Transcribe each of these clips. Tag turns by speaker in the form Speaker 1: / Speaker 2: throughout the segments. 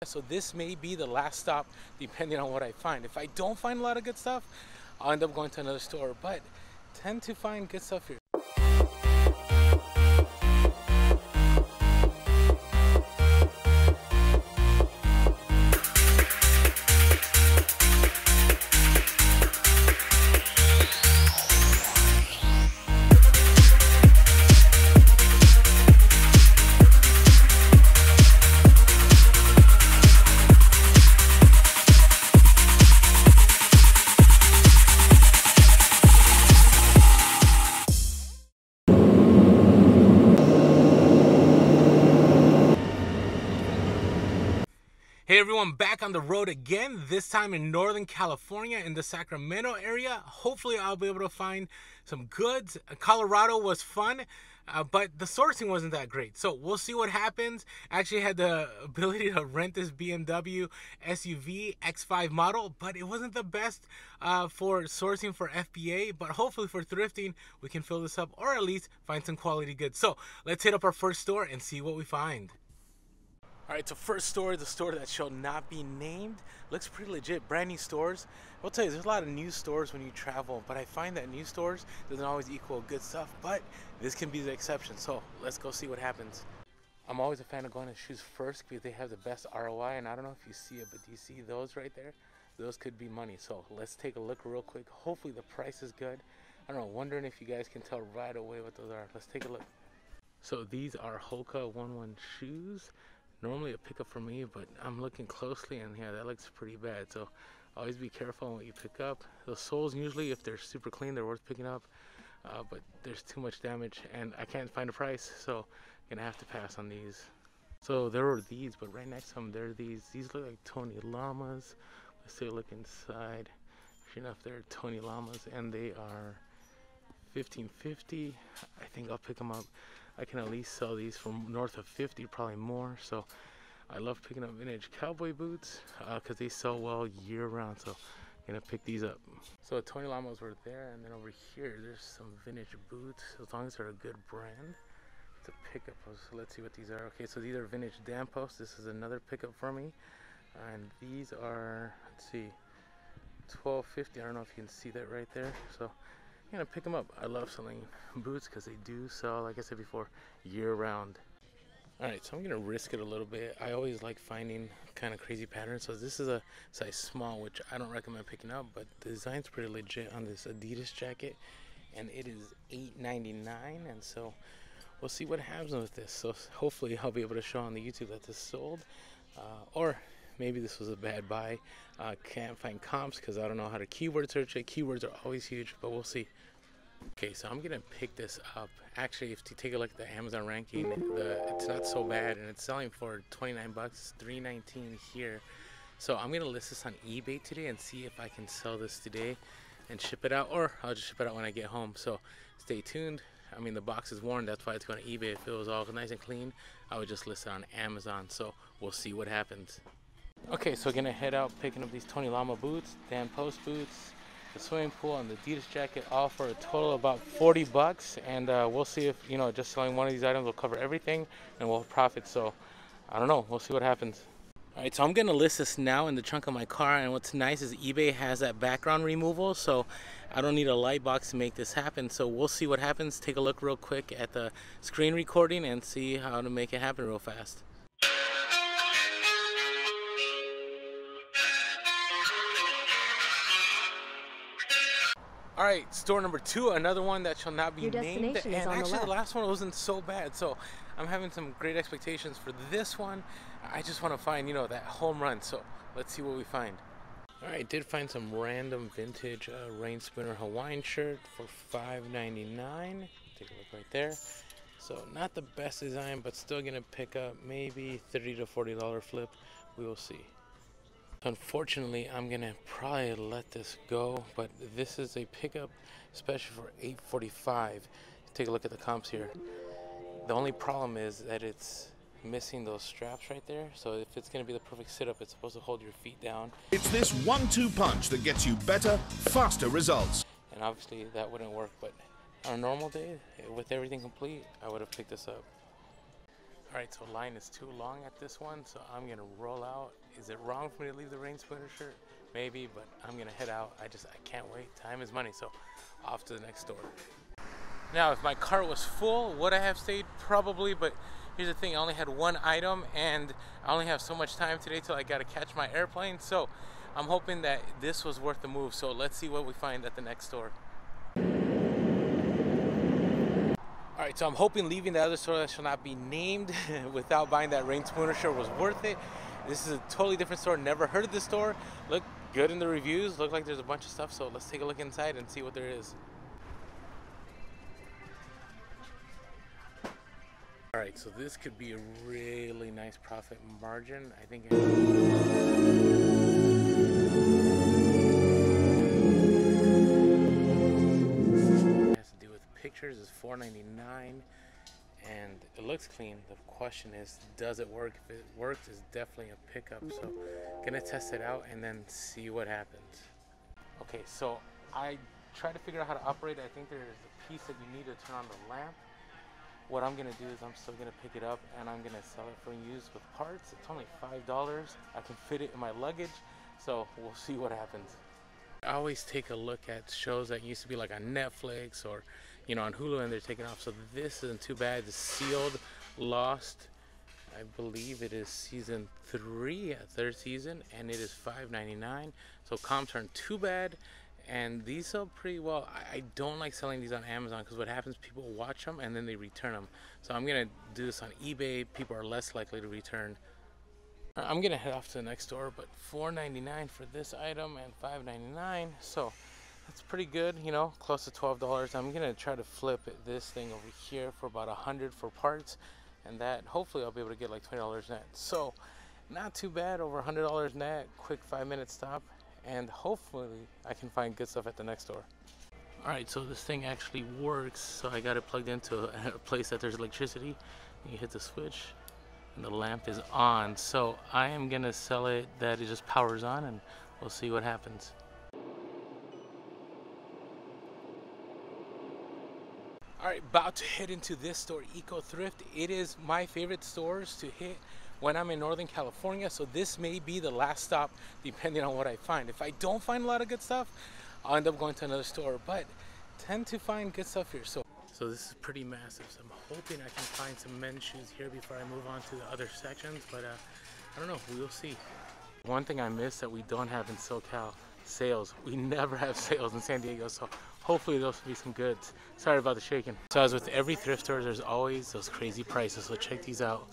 Speaker 1: So this may be the last stop depending on what I find. If I don't find a lot of good stuff, I'll end up going to another store, but tend to find good stuff here. Hey everyone, back on the road again, this time in Northern California in the Sacramento area. Hopefully I'll be able to find some goods. Colorado was fun, but the sourcing wasn't that great. So we'll see what happens. I actually had the ability to rent this BMW SUV X5 model, but it wasn't the best for sourcing for FBA, but hopefully for thrifting, we can fill this up or at least find some quality goods. So let's hit up our first store and see what we find. Alright, so first store, the store that shall not be named. Looks pretty legit, brand new stores. I'll tell you, there's a lot of new stores when you travel, but I find that new stores doesn't always equal good stuff, but this can be the exception, so let's go see what happens. I'm always a fan of going to shoes first because they have the best ROI, and I don't know if you see it, but do you see those right there? Those could be money, so let's take a look real quick. Hopefully the price is good. I don't know, wondering if you guys can tell right away what those are. Let's take a look. So these are Hoka 1-1 shoes. Normally a pickup for me, but I'm looking closely and yeah, that looks pretty bad. So always be careful on what you pick up. The soles usually, if they're super clean, they're worth picking up, but there's too much damage and I can't find a price, so I'm gonna have to pass on these. So there were these, but right next to them there are these look like Tony Llamas. Let's take a look inside. Sure enough, they're Tony Llamas and they are $15.50. I think I'll pick them up. I can at least sell these for north of 50, probably more. So I love picking up vintage cowboy boots because they sell well year round. So I'm gonna pick these up. So Tony Llamas were there, and then over here there's some vintage boots. As long as they're a good brand, it's a pickup. So let's see what these are. Okay, so these are vintage dam posts. This is another pickup for me, and these are, let's see, $12.50. I don't know if you can see that right there. So I'm gonna pick them up. I love selling boots because they do sell, like I said before, year round. Alright, so I'm gonna risk it a little bit. I always like finding kind of crazy patterns. So this is a size small, which I don't recommend picking up, but the design's pretty legit on this Adidas jacket, and it is $8.99, and so we'll see what happens with this. So hopefully I'll be able to show on the YouTube that this sold, or maybe this was a bad buy. Can't find comps because I don't know how to keyword search it. Keywords are always huge, but we'll see. Okay, so I'm gonna pick this up. Actually, if you take a look at the Amazon ranking, it's not so bad, and it's selling for 29 bucks, $3.19 here. So I'm gonna list this on eBay today and see if I can sell this today and ship it out, or I'll just ship it out when I get home. So stay tuned. I mean, the box is worn, that's why it's going to eBay. If it was all nice and clean, I would just list it on Amazon. So we'll see what happens. Okay, so gonna head out picking up these Tony Llama boots, Dan Post boots, the swimming pool, and the Adidas jacket, all for a total of about 40 bucks. And we'll see if, you know, just selling one of these items will cover everything and we'll profit. So I don't know, we'll see what happens. Alright, so I'm gonna list this now in the trunk of my car, and what's nice is eBay has that background removal, so I don't need a light box to make this happen. So we'll see what happens. Take a look real quick at the screen recording and see how to make it happen real fast. Alright, store number 2, another one that shall not be named, and actually the last one wasn't so bad, so I'm having some great expectations for this one. I just want to find, you know, that home run, so let's see what we find. Alright, did find some random vintage rain spinner Hawaiian shirt for $5.99. Take a look right there. So not the best design, but still gonna pick up maybe $30 to $40 flip. We will see. Unfortunately, I'm gonna probably let this go, but this is a pickup special for $8.45. Take a look at the comps here. The only problem is that it's missing those straps right there, so if it's gonna be the perfect sit-up, it's supposed to hold your feet down.
Speaker 2: It's this 1-2 punch that gets you better, faster results.
Speaker 1: And obviously that wouldn't work, but on a normal day, with everything complete, I would have picked this up. Alright, so line is too long at this one, so I'm gonna roll out. Is it wrong for me to leave the rain splinter shirt? Maybe, but I'm gonna head out. I can't wait. Time is money, so off to the next store. Now, if my cart was full, would I have stayed? Probably, but here's the thing, I only had one item and I only have so much time today till I gotta catch my airplane, so I'm hoping that this was worth the move. So let's see what we find at the next store. Alright, so I'm hoping leaving the other store that shall not be named without buying that rain splinter shirt was worth it. This is a totally different store, never heard of this store. Look good in the reviews, look like there's a bunch of stuff, so let's take a look inside and see what there is. Alright, so this could be a really nice profit margin. I think it has to do with pictures. It's $4.99 and it looks clean. The question is, does it work? If it works, it's definitely a pickup. So gonna test it out and then see what happens. Okay, so I tried to figure out how to operate it. I think there's a piece that you need to turn on the lamp. What I'm gonna do is I'm still gonna pick it up and I'm gonna sell it for use with parts. It's only $5. I can fit it in my luggage, so we'll see what happens. I always take a look at shows that used to be like on Netflix or, you know, on Hulu, and they're taking off. So this isn't too bad. It's Sealed, Lost. I believe it is season 3, third season, and it is $5.99. So comps aren't too bad. And these sell pretty well. I don't like selling these on Amazon because what happens, people watch them and then they return them. So I'm gonna do this on eBay. People are less likely to return. I'm gonna head off to the next store, but $4.99 for this item and $5.99. So that's pretty good, you know, close to $12. I'm gonna try to flip this thing over here for about $100 for parts, and that hopefully I'll be able to get like $20 net. So not too bad, over $100 net. Quick 5-minute stop. And hopefully I can find good stuff at the next store. Alright, so this thing actually works. So I got it plugged into a place that there's electricity. You hit the switch and the lamp is on. So I am gonna sell it that it just powers on and we'll see what happens. Alright, about to head into this store, Eco Thrift. It is my favorite stores to hit when I'm in Northern California, so this may be the last stop depending on what I find. If I don't find a lot of good stuff, I'll end up going to another store, but tend to find good stuff here. So this is pretty massive, so I'm hoping I can find some men's shoes here before I move on to the other sections, but I don't know, we'll see. One thing I miss that we don't have in SoCal, sales. We never have sales in San Diego, so hopefully those will be some goods. Sorry about the shaking. So as with every thrift store, there's always those crazy prices, so check these out.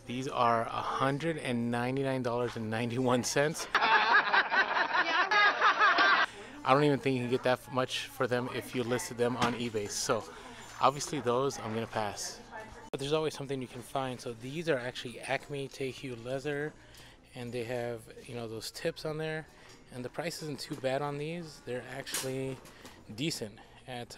Speaker 1: These are $199.91. I don't even think you can get that much for them if you listed them on eBay. So obviously those I'm gonna pass. But there's always something you can find. So these are actually Acme Tehu leather, and they have, you know, those tips on there. And the price isn't too bad on these. They're actually decent at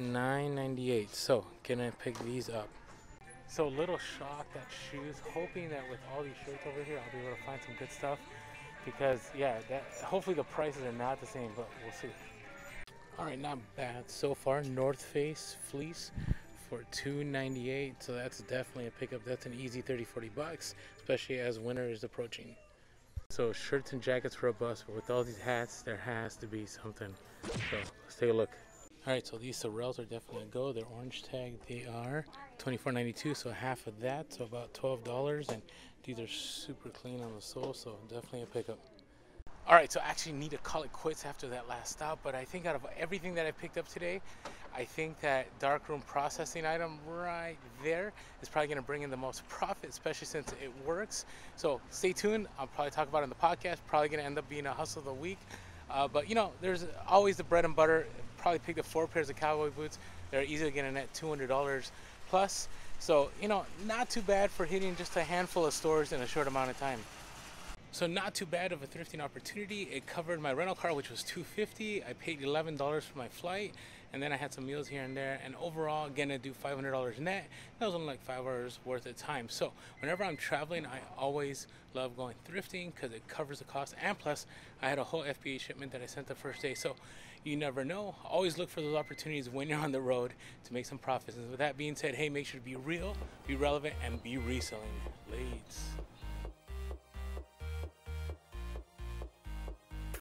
Speaker 1: $9.98. So gonna pick these up. So a little shocked at shoes, hoping that with all these shirts over here, I'll be able to find some good stuff. Because yeah, hopefully the prices are not the same, but we'll see. All right, not bad so far. North Face fleece for $2.98, so that's definitely a pickup. That's an easy 30-40 bucks, especially as winter is approaching. So shirts and jackets were a bust, but with all these hats, there has to be something. So let's take a look. All right, so these Sorels are definitely a go. They're orange tag. They are $24.92, so half of that, so about $12. And these are super clean on the sole, so definitely a pickup. All right, so I actually need to call it quits after that last stop, but I think out of everything that I picked up today, I think that darkroom processing item right there is probably gonna bring in the most profit, especially since it works. So stay tuned. I'll probably talk about it in the podcast. Probably gonna end up being a hustle of the week. But you know, there's always the bread and butter. Probably picked up 4 pairs of cowboy boots. They're easily getting at $200 plus. So, you know, not too bad for hitting just a handful of stores in a short amount of time. So not too bad of a thrifting opportunity. It covered my rental car, which was $250. I paid $11 for my flight, and then I had some meals here and there, and overall gonna do $500 net. That was only like 5 hours worth of time. So whenever I'm traveling, I always love going thrifting because it covers the cost, and plus I had a whole FBA shipment that I sent the first day. So you never know. Always look for those opportunities when you're on the road to make some profits. And with that being said, hey, make sure to be real, be relevant, and be reselling. Lades.